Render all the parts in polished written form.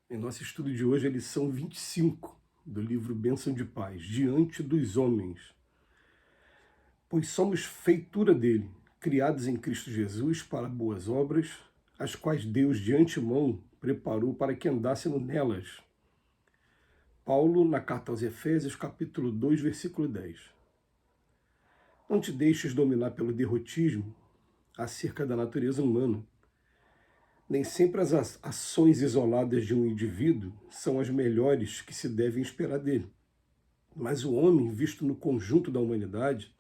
Em nosso estudo de hoje, a lição 25 do livro Bênção de Paz, Diante dos Homens. Pois somos feitura dele, criados em Cristo Jesus para boas obras, as quais Deus de antemão preparou para que andássemos nelas. Paulo, na carta aos Efésios, capítulo 2, versículo 10. Não te deixes dominar pelo derrotismo acerca da natureza humana. Nem sempre as ações isoladas de um indivíduo são as melhores que se devem esperar dele. Mas o homem, visto no conjunto da humanidade,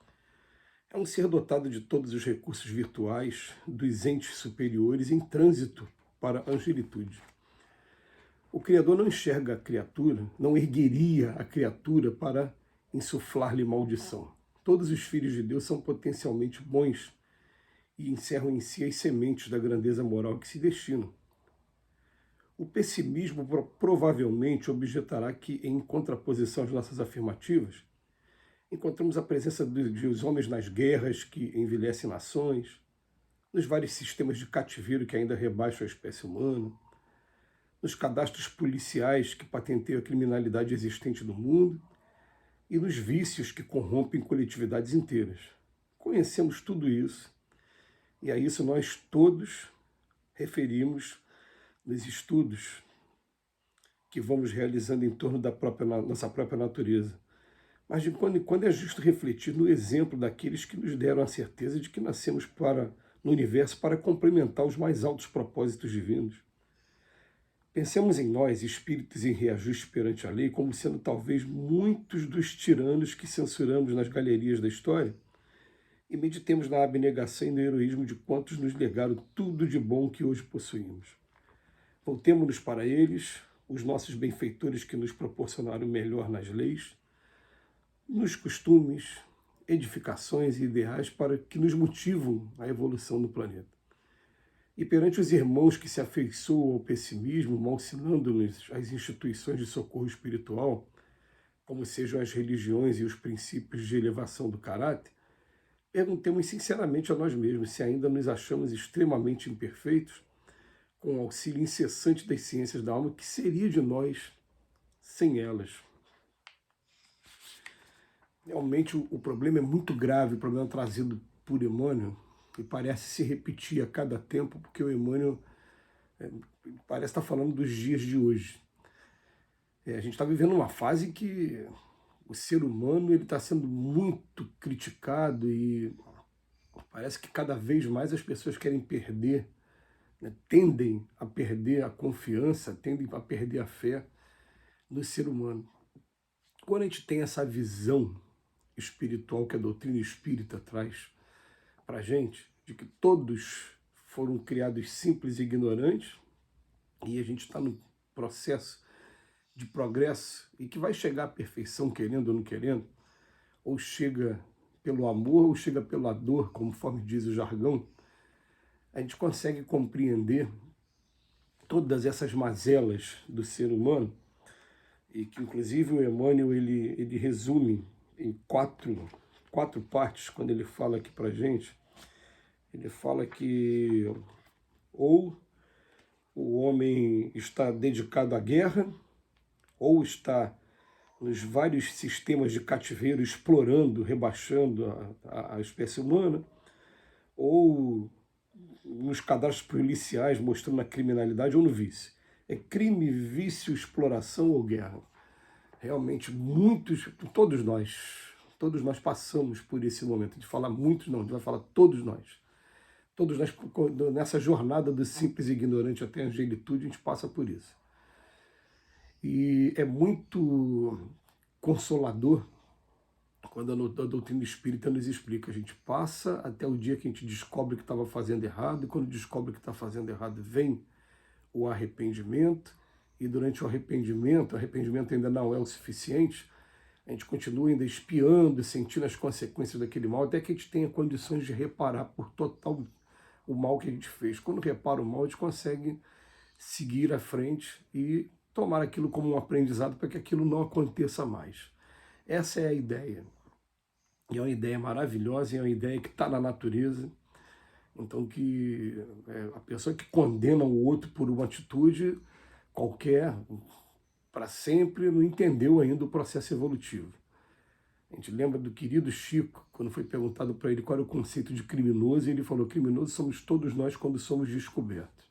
é um ser dotado de todos os recursos virtuais dos entes superiores em trânsito para a angelitude. O Criador não enxerga a criatura, não ergueria a criatura para insuflar-lhe maldição. Todos os filhos de Deus são potencialmente bons e encerram em si as sementes da grandeza moral que se destinam. O pessimismo provavelmente objetará que, em contraposição às nossas afirmativas, encontramos a presença dos homens nas guerras que envelhecem nações, nos vários sistemas de cativeiro que ainda rebaixam a espécie humana, nos cadastros policiais que patenteiam a criminalidade existente no mundo e nos vícios que corrompem coletividades inteiras. Conhecemos tudo isso e a isso nós todos referimos nos estudos que vamos realizando em torno da nossa própria natureza. Mas de quando em quando é justo refletir no exemplo daqueles que nos deram a certeza de que nascemos no universo para complementar os mais altos propósitos divinos. Pensemos em nós, espíritos em reajuste perante a lei, como sendo talvez muitos dos tiranos que censuramos nas galerias da história, e meditemos na abnegação e no heroísmo de quantos nos legaram tudo de bom que hoje possuímos. Voltemo-nos para eles, os nossos benfeitores que nos proporcionaram o melhor nas leis, nos costumes, edificações e ideais para que nos motivam à evolução no planeta. E perante os irmãos que se afeiçoam ao pessimismo, malsinando-nos as instituições de socorro espiritual, como sejam as religiões e os princípios de elevação do caráter, perguntemos sinceramente a nós mesmos se ainda nos achamos extremamente imperfeitos, com o auxílio incessante das ciências da alma, que seria de nós sem elas. Realmente o problema é muito grave, o problema trazido por Emmanuel, e parece se repetir a cada tempo, porque o Emmanuel parece estar falando dos dias de hoje. A gente está vivendo uma fase que o ser humano está sendo muito criticado e parece que cada vez mais as pessoas querem perder, né, tendem a perder a confiança, tendem a perder a fé no ser humano. Quando a gente tem essa visão espiritual que a doutrina espírita traz para a gente, de que todos foram criados simples e ignorantes, e a gente está no processo de progresso e que vai chegar à perfeição, querendo ou não querendo, ou chega pelo amor ou chega pela dor, conforme diz o jargão, a gente consegue compreender todas essas mazelas do ser humano, e que inclusive o Emmanuel ele resume em quatro partes, quando ele fala aqui para a gente. Ele fala que ou o homem está dedicado à guerra, ou está nos vários sistemas de cativeiro explorando, rebaixando a espécie humana, ou nos cadastros policiais mostrando a criminalidade, ou no vício. É crime, vício, exploração ou guerra. Realmente todos nós passamos por esse momento. A gente fala muitos não, a gente vai falar todos nós. Todos nós, nessa jornada do simples e ignorante até a angelitude, a gente passa por isso. E é muito consolador quando a doutrina espírita nos explica. A gente passa até o dia que a gente descobre que estava fazendo errado, e quando descobre que está fazendo errado, vem o arrependimento, e durante o arrependimento ainda não é o suficiente, a gente continua ainda espiando, sentindo as consequências daquele mal, até que a gente tenha condições de reparar por total o mal que a gente fez. Quando repara o mal, a gente consegue seguir à frente e tomar aquilo como um aprendizado para que aquilo não aconteça mais. Essa é a ideia. E é uma ideia maravilhosa, é uma ideia que está na natureza. Então, que a pessoa que condena o outro por uma atitude qualquer, para sempre, não entendeu ainda o processo evolutivo. A gente lembra do querido Chico, quando foi perguntado para ele qual era o conceito de criminoso, e ele falou: criminosos somos todos nós quando somos descobertos.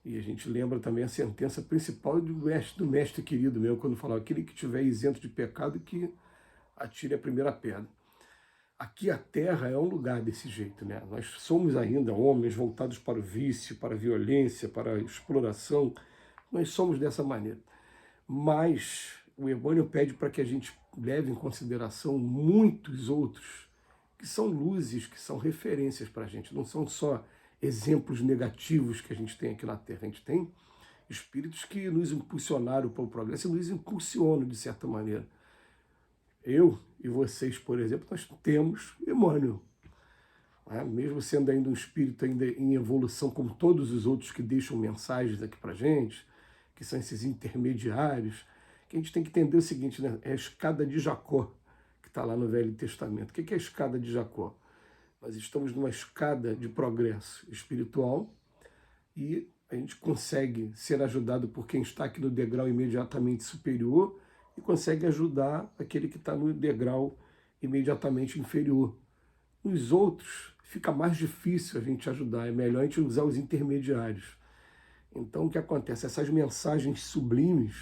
E a gente lembra também a sentença principal do mestre querido meu, quando falava: aquele que estiver isento de pecado, que atire a primeira pedra. Aqui a Terra é um lugar desse jeito, né? Nós somos ainda homens voltados para o vício, para a violência, para a exploração. Nós somos dessa maneira. Mas o Emmanuel pede para que a gente leve em consideração muitos outros que são luzes, que são referências para a gente. Não são só exemplos negativos que a gente tem aqui na Terra. A gente tem espíritos que nos impulsionaram para o progresso e nos impulsionam de certa maneira. Eu e vocês, por exemplo, nós temos Emmanuel. Mesmo sendo ainda um espírito ainda em evolução, como todos os outros que deixam mensagens aqui para a gente, que são esses intermediários, que a gente tem que entender o seguinte, né? É a escada de Jacó, que está lá no Velho Testamento. O que é a escada de Jacó? Nós estamos numa escada de progresso espiritual e a gente consegue ser ajudado por quem está aqui no degrau imediatamente superior e consegue ajudar aquele que está no degrau imediatamente inferior. Nos outros, fica mais difícil a gente ajudar, é melhor a gente usar os intermediários. Então, o que acontece? Essas mensagens sublimes,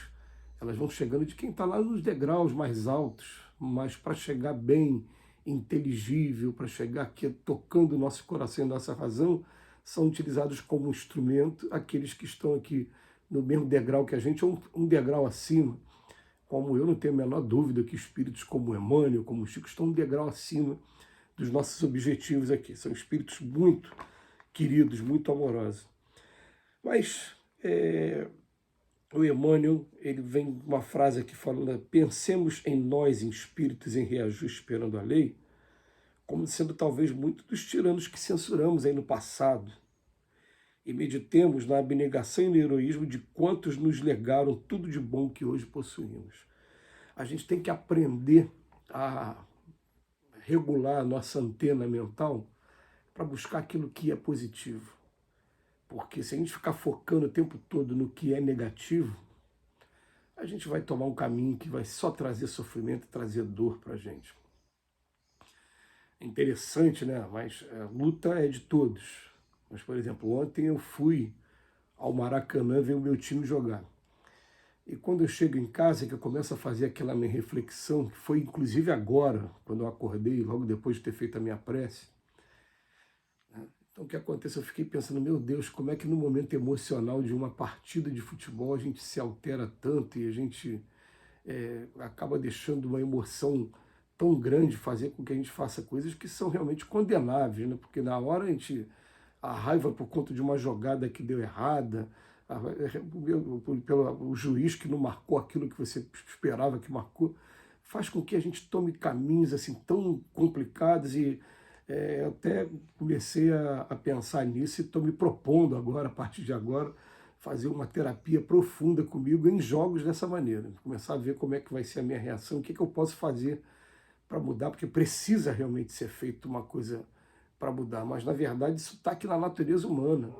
elas vão chegando de quem está lá nos degraus mais altos, mas para chegar bem inteligível, para chegar aqui tocando o nosso coração e nossa razão, são utilizados como instrumento aqueles que estão aqui no mesmo degrau que a gente, ou um degrau acima. Como eu não tenho a menor dúvida que espíritos como Emmanuel, como Chico, estão um degrau acima dos nossos objetivos aqui. São espíritos muito queridos, muito amorosos. Mas o Emmanuel, ele vem uma frase aqui falando: pensemos em nós, em espíritos em reajuste esperando a lei, como sendo talvez muito dos tiranos que censuramos aí no passado. E meditemos na abnegação e no heroísmo de quantos nos legaram tudo de bom que hoje possuímos. A gente tem que aprender a regular a nossa antena mental para buscar aquilo que é positivo. Porque se a gente ficar focando o tempo todo no que é negativo, a gente vai tomar um caminho que vai só trazer sofrimento e trazer dor para a gente. É interessante, né? Mas a luta é de todos. Mas, por exemplo, ontem eu fui ao Maracanã ver o meu time jogar. E quando eu chego em casa, que eu começo a fazer aquela minha reflexão, que foi inclusive agora, quando eu acordei, logo depois de ter feito a minha prece, então o que acontece? Eu fiquei pensando, meu Deus, como é que no momento emocional de uma partida de futebol a gente se altera tanto e a gente acaba deixando uma emoção tão grande fazer com que a gente faça coisas que são realmente condenáveis, né? Porque na hora a raiva por conta de uma jogada que deu errada, pelo juiz que não marcou aquilo que você esperava que marcou, faz com que a gente tome caminhos assim tão complicados e até comecei a pensar nisso e estou me propondo agora, a partir de agora, fazer uma terapia profunda comigo em jogos dessa maneira. Começar a ver como é que vai ser a minha reação, o que eu posso fazer para mudar, porque precisa realmente ser feito uma coisa para mudar. Mas, na verdade, isso está aqui na natureza humana,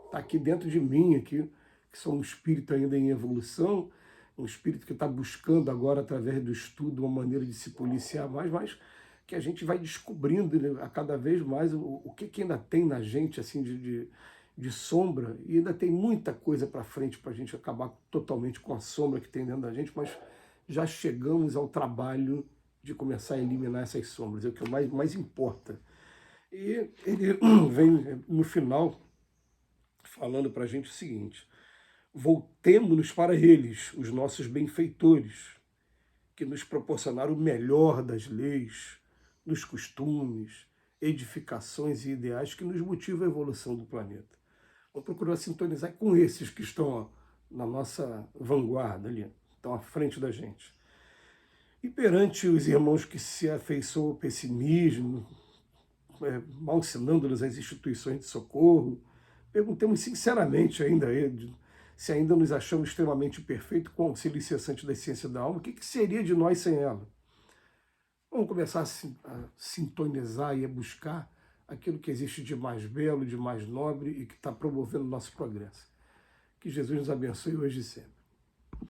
está aqui dentro de mim, aqui, que sou um espírito ainda em evolução, um espírito que está buscando agora, através do estudo, uma maneira de se policiar mais, mas que a gente vai descobrindo, né, a cada vez mais o que ainda tem na gente assim de sombra, e ainda tem muita coisa para frente para a gente acabar totalmente com a sombra que tem dentro da gente, mas já chegamos ao trabalho de começar a eliminar essas sombras, é o que mais importa. E ele vem no final falando para a gente o seguinte: voltemo-nos para eles, os nossos benfeitores, que nos proporcionaram o melhor das leis, dos costumes, edificações e ideais que nos motivam a evolução do planeta. Vamos procurar sintonizar com esses que estão na nossa vanguarda ali, estão à frente da gente. E perante os irmãos que se afeiçoam ao pessimismo, mal-ensinando-nos as instituições de socorro, perguntemos sinceramente ainda a ele se ainda nos achamos extremamente perfeitos com o auxílio incessante da ciência da alma, o que seria de nós sem ela? Vamos começar a sintonizar e a buscar aquilo que existe de mais belo, de mais nobre e que está promovendo o nosso progresso. Que Jesus nos abençoe hoje e sempre.